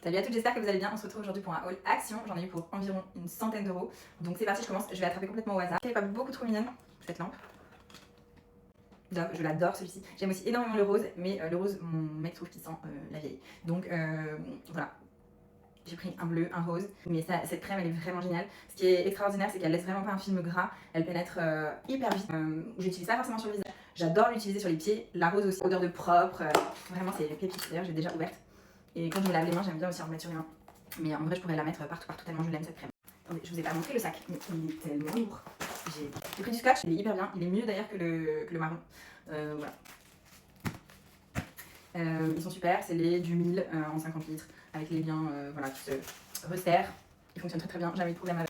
Salut à toutes, j'espère que vous allez bien. On se retrouve aujourd'hui pour un haul Action. J'en ai eu pour environ une centaine d'euros. Donc c'est parti, je commence. Je vais attraper complètement au hasard. Elle n'est pas beaucoup trop mignonne, cette lampe. Dove, je l'adore celui-ci. J'aime aussi énormément le rose, mais le rose, mon mec trouve qu'il sent la vieille. Donc voilà. J'ai pris un bleu, un rose, mais cette crème elle est vraiment géniale. Ce qui est extraordinaire, c'est qu'elle laisse vraiment pas un film gras, elle pénètre hyper vite. J'utilise pas forcément sur le visage, j'adore l'utiliser sur les pieds. La rose aussi, odeur de propre, vraiment c'est pépite. D'ailleurs, je l'ai déjà ouverte. Et quand je me lave les mains, j'aime bien aussi en remettre sur les mains. Mais en vrai, je pourrais la mettre partout, tellement je l'aime cette crème. Attendez, je vous ai pas montré le sac, mais il est tellement lourd. J'ai pris du scotch, il est hyper bien, il est mieux d'ailleurs que le marron. Voilà. Ils sont super, c'est les du 1000 en 50 litres avec les liens voilà, qui se resserrent. Ils fonctionnent très très bien, jamais eu de problème avec.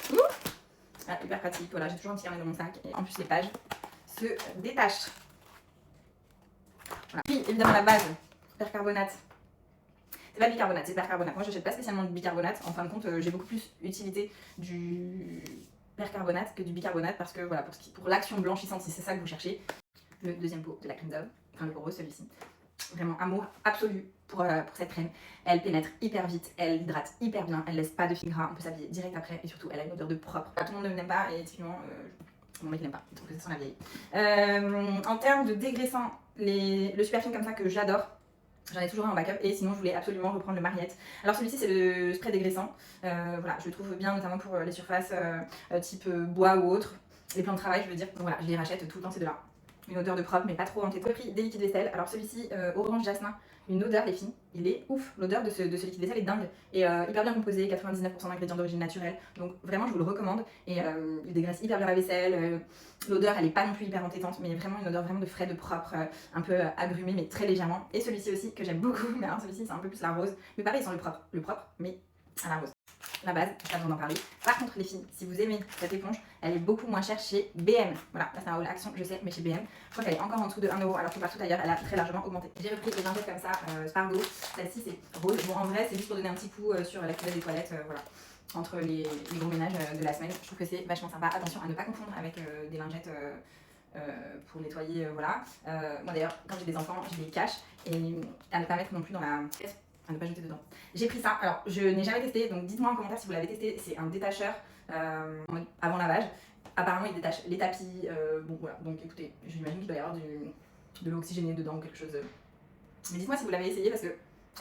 Ah, hyper pratique, voilà, j'ai toujours un petit carnet dans mon sac et en plus les pages se détachent. Voilà. Puis évidemment la base, percarbonate. C'est pas bicarbonate, c'est percarbonate. Moi j'achète pas spécialement de bicarbonate. En fin de compte, j'ai beaucoup plus utilité du percarbonate que du bicarbonate parce que voilà, pour l'action blanchissante, si c'est ça que vous cherchez. Le deuxième pot de la crème Dove, enfin le rose celui-ci. Vraiment amour absolu pour cette crème. Elle pénètre hyper vite, elle hydrate hyper bien, elle laisse pas de fil gras, on peut s'habiller direct après et surtout elle a une odeur de propre. Tout le monde ne l'aime pas et typiquement mon mec n'aime pas, il trouve que ça sent la vieille. En termes de dégraissant, le super film comme ça que j'adore, j'en ai toujours un en backup et sinon je voulais absolument reprendre le Mariette. Alors celui-ci c'est le spray dégraissant, voilà, je le trouve bien notamment pour les surfaces type bois ou autre, les plans de travail je veux dire, donc voilà, je les rachète tout le temps ces deux-là. Une odeur de propre mais pas trop entêtée. J'ai pris des liquides vaisselle, alors celui-ci orange jasmin, une odeur les filles, il est ouf, l'odeur de ce liquide vaisselle est dingue et hyper bien composé, 99% d'ingrédients d'origine naturelle, donc vraiment je vous le recommande et il dégraisse hyper bien la vaisselle, l'odeur elle est pas non plus hyper entêtante mais vraiment une odeur vraiment de frais, de propre, un peu agrumé mais très légèrement. Et celui-ci aussi que j'aime beaucoup, mais alors celui-ci c'est un peu plus la rose, mais pareil il sent le propre mais à la rose. La base, j'ai pas besoin d'en parler. Par contre les filles, si vous aimez cette éponge, elle est beaucoup moins chère chez BM. Voilà, là c'est un haul Action, je sais, mais chez BM, je crois qu'elle est encore en dessous de 1 € alors que partout ailleurs elle a très largement augmenté. J'ai repris les lingettes comme ça, Spargo. Celle-ci c'est rose. Bon en vrai c'est juste pour donner un petit coup sur la cuvette des toilettes, voilà. Entre les gros ménages de la semaine, je trouve que c'est vachement sympa. Attention à ne pas confondre avec des lingettes pour nettoyer, voilà. Moi d'ailleurs, quand j'ai des enfants, je les cache et à ne pas mettre non plus dans la pièce. À ne pas jeter dedans. J'ai pris ça, alors je n'ai jamais testé, donc dites-moi en commentaire si vous l'avez testé. C'est un détacheur avant lavage. Apparemment il détache les tapis, bon voilà, donc écoutez, j'imagine qu'il doit y avoir de l'eau oxygénée dedans ou quelque chose. Mais dites-moi si vous l'avez essayé parce que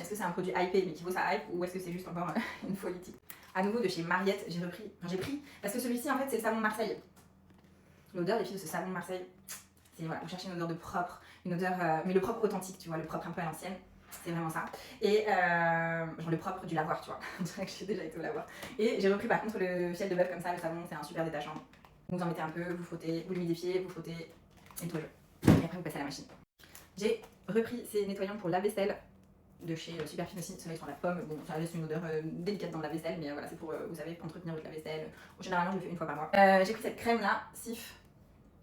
est-ce que c'est un produit hypé mais qui vaut sa hype ou est-ce que c'est juste encore une folie type. À nouveau de chez Mariette, j'ai pris, parce que celui-ci en fait c'est le savon de Marseille. L'odeur des filles de ce savon de Marseille, c'est voilà, vous cherchez une odeur de propre, une odeur, mais le propre authentique, tu vois, le propre un peu à l'ancienne. C'est vraiment ça. Et genre le propre du lavoir, tu vois. On dirait que j'ai déjà été au lavoir. Et j'ai repris par contre le fiel de bœuf comme ça, le savon, c'est un super détachant. Vous en mettez un peu, vous frottez, vous l'humidifiez, vous frottez, nettoyez. Et après vous passez à la machine. J'ai repris ces nettoyants pour la vaisselle de chez Superfine aussi, ceux-là ils sont à la pomme. Bon, ça laisse une odeur délicate dans la vaisselle, mais voilà, c'est pour, vous savez, entretenir votre lave-vaisselle. Généralement, je le fais une fois par mois. J'ai pris cette crème là, Sif.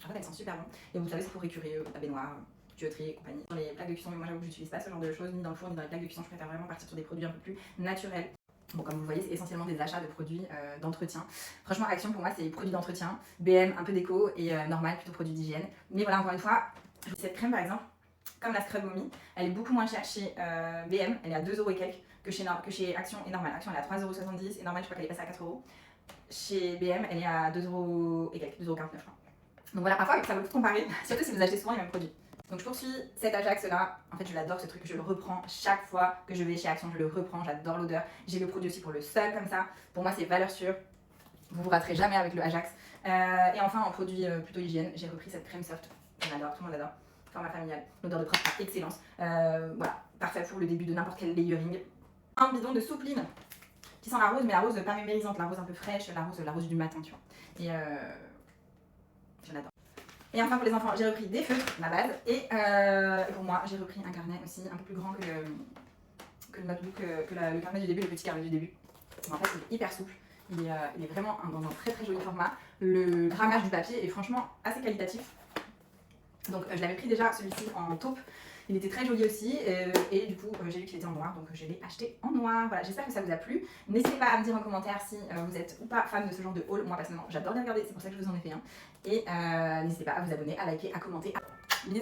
En fait, elle sent super bon. Et vous savez, c'est pour récurer la baignoire, tuyauterie et compagnie. Dans les plaques de cuisson, mais moi j'avoue que j'utilise pas ce genre de choses, ni dans le four, ni dans les plaques de cuisson. Je préfère vraiment partir sur des produits un peu plus naturels. Bon, comme vous le voyez, c'est essentiellement des achats de produits d'entretien. Franchement, Action pour moi, c'est produits d'entretien. BM, un peu d'éco et normal, plutôt produits d'hygiène. Mais voilà, encore une fois, cette crème par exemple, comme la Scrub Mommy, elle est beaucoup moins chère chez BM. Elle est à 2 € et quelques que chez Action et Normal. Action, elle est à 3,70 € et Normal, je crois qu'elle est passée à 4 €. Chez BM, elle est à 2 € et quelques, 2,49 € je crois. Donc voilà, parfois ça vaut le coup de comparer, surtout si vous achetez souvent les mêmes produits. Donc je poursuis cet Ajax là, en fait je l'adore ce truc, je le reprends chaque fois que je vais chez Action, je le reprends, j'adore l'odeur. J'ai le produit aussi pour le sol comme ça, pour moi c'est valeur sûre, vous vous raterez jamais avec le Ajax. Et enfin en produit plutôt hygiène, j'ai repris cette crème soft, j'adore, tout le monde adore, format familial, l'odeur de propre, excellence. Voilà, parfait pour le début de n'importe quel layering. Un bidon de soupline, qui sent la rose, mais la rose pas mémérisante, la rose un peu fraîche, la rose du matin tu vois. Et j'en adore. Et enfin pour les enfants, j'ai repris des feutres, la base. Et pour moi, j'ai repris un carnet aussi un peu plus grand que le notebook, le carnet du début, le petit carnet du début. En fait, il est hyper souple. Il est vraiment dans un très très joli format. Le grammage du papier est franchement assez qualitatif. Donc je l'avais pris déjà celui-ci en taupe. Il était très joli aussi et du coup j'ai vu qu'il était en noir donc je l'ai acheté en noir. Voilà, j'espère que ça vous a plu. N'hésitez pas à me dire en commentaire si vous êtes ou pas fan de ce genre de haul. Moi personnellement j'adore les regarder, c'est pour ça que je vous en ai fait un. Et n'hésitez pas à vous abonner, à liker, à commenter. Bisous.